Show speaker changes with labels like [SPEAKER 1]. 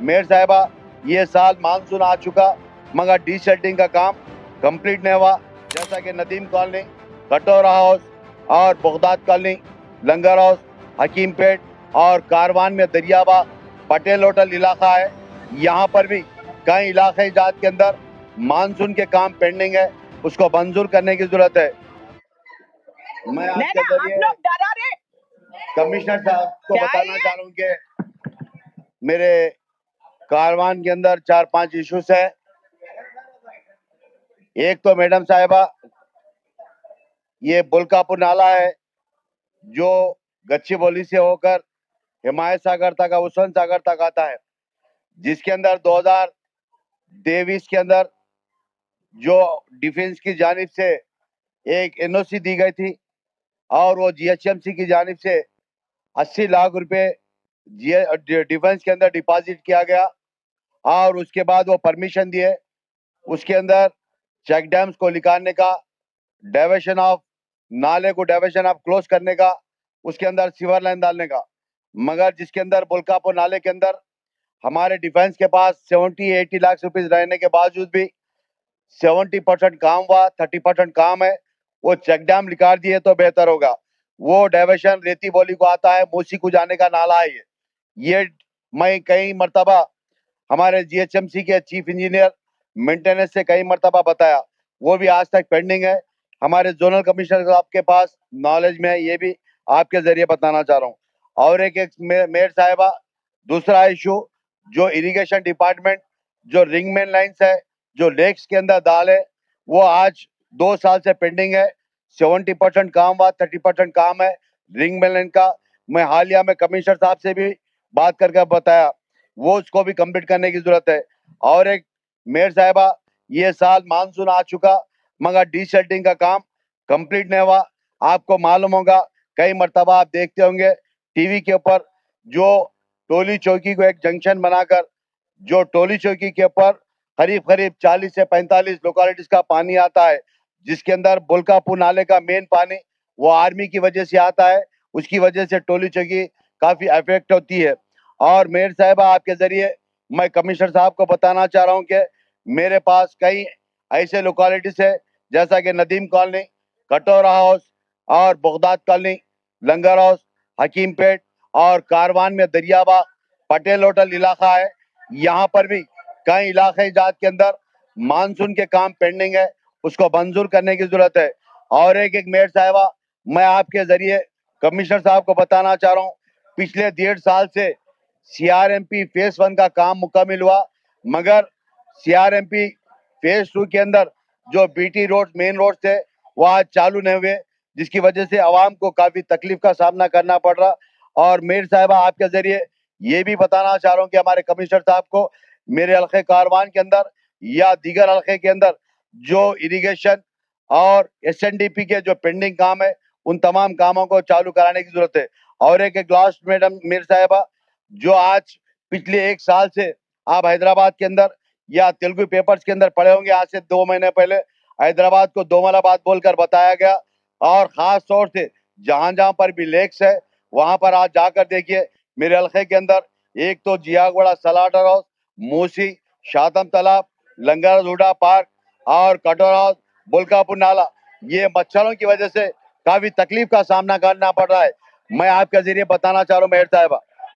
[SPEAKER 1] Mayor साहिबा, ये साल मानसून आ चुका मगर डी शेल्टिंग का काम कंप्लीट नहीं हुआ, जैसा कि नदीम कॉलोनी, कटोरा हाउस और बगदाद कॉलोनी, लंगर हाउस, हकीम पेट और कारवान में दरियाबाग, पटेल होटल इलाका है। यहाँ पर भी कई इलाके जात के अंदर मानसून के काम पेंडिंग है, उसको मंजूर करने की जरूरत है। मैं आपके जरिए कमिश्नर साहब को बताना चाह रहा हूँ कि मेरे कारवान के अंदर 4-5 इश्यूज है। एक तो मैडम साहिबा, ये बुल्कापुर नाला है जो गच्ची बोली से होकर हिमायत सागर तक, हुसैन सागर तक आता है, जिसके अंदर 2023 के अंदर जो डिफेंस की जानिब से एक एनओसी दी गई थी और वो जीएचएमसी की जानिब से 80 लाख रुपए डिफेंस के अंदर डिपॉजिट किया गया और उसके बाद वो परमिशन दिए, उसके अंदर चेक डैम्स को निकालने का, डाइवर्शन ऑफ नाले को डाइवर्शन ऑफ क्लोज करने का, उसके अंदर सीवर लाइन डालने का, मगर जिसके अंदर बुल्कापुर नाले के अंदर हमारे डिफेंस के पास 70-80 लाख रुपीस रहने के बावजूद भी 70% काम हुआ, 30% काम है। वो चेक डैम निकाल दिए तो बेहतर होगा। वो डाइवर्शन रेती बोली को आता है, मूसी को जाने का नाला है ये मैं कई मरतबा हमारे जीएचएमसी के चीफ इंजीनियर मेंटेनेंस से कई मरतबा बताया, वो भी आज तक पेंडिंग है। हमारे जोनल कमिश्नर साहब के पास नॉलेज में है, ये भी आपके जरिए बताना चाह रहा हूँ। और एक मेयर साहिबा, दूसरा इशू जो इरिगेशन डिपार्टमेंट जो रिंग मेन लाइन्स है, जो लेक्स के अंदर दाल है, वो आज 2 साल से पेंडिंग है। 70% काम हुआ, 30% काम है रिंग मेन लाइन का। मैं हालिया में कमिश्नर साहब से भी बात करके बताया, वो उसको भी कंप्लीट करने की जरूरत है। और एक मेयर साहिबा, ये साल मानसून आ चुका मगर डी शेल्टिंग का काम कंप्लीट नहीं हुआ। आपको मालूम होगा, कई मरतबा आप देखते होंगे टीवी के ऊपर, जो टोली चौकी को एक जंक्शन बनाकर, जो टोली चौकी के ऊपर करीब करीब 40 से 45 लोकेलिटीज का पानी आता है, जिसके अंदर बुल्कापुर नाले का मेन पानी वो आर्मी की वजह से आता है, उसकी वजह से टोली चौकी काफी अफेक्ट होती है। और मेयर साहिबा, आपके जरिए मैं कमिश्नर साहब को बताना चाह रहा हूँ कि मेरे पास कई ऐसे लोकेलिटीज है, जैसा कि नदीम कॉलोनी, कटोरा हाउस और बगदाद कॉलोनी, लंगर हाउस, हकीम पेट और कारवान में दरियाबाग, पटेल होटल इलाका है। यहाँ पर भी कई इलाके जात के अंदर मानसून के काम पेंडिंग है, उसको मंजूर करने की जरूरत है। और एक मेयर साहिबा, मैं आपके जरिए कमिश्नर साहब को बताना चाह रहा हूँ, पिछले 1.5 साल से सीआरएमपी फेज 1 का काम मुकम्मल हुआ, मगर सीआरएमपी फेज 2 के अंदर जो बीटी रोड मेन रोड थे वो आज चालू नहीं हुए, जिसकी वजह से आवाम को काफी तकलीफ का सामना करना पड़ रहा। और मेयर साहिबा, आपके जरिए ये भी बताना चाह रहा हूँ कि हमारे कमिश्नर साहब को मेरे हल्के कारवान के अंदर या दीगर हल्के के अंदर जो इरिगेशन और एसएनडीपी के जो पेंडिंग काम है, उन तमाम कामों को चालू कराने की जरूरत है। और एक लास्ट मैडम मेयर साहिबा, जो आज पिछले 1 साल से आप हैदराबाद के अंदर या तेलुगु पेपर्स के अंदर पढ़े होंगे, आज से 2 महीने पहले हैदराबाद को दोमलाबाद बोलकर बताया गया। और खास तौर से जहां जहां पर भी लेक्स है, वहां पर आज जाकर देखिए मेरे हल्के के अंदर, एक तो जियागवाड़ा सलाटर हाउस, मूसी, शातम तालाब, लंगर हुडा पार्क और कटोरा हाउस, बुल्कापुर नाला, ये मच्छरों की वजह से काफी तकलीफ का सामना करना पड़ रहा है। मैं आपके जरिए बताना चाह रहा हूँ मेयर साहिबा,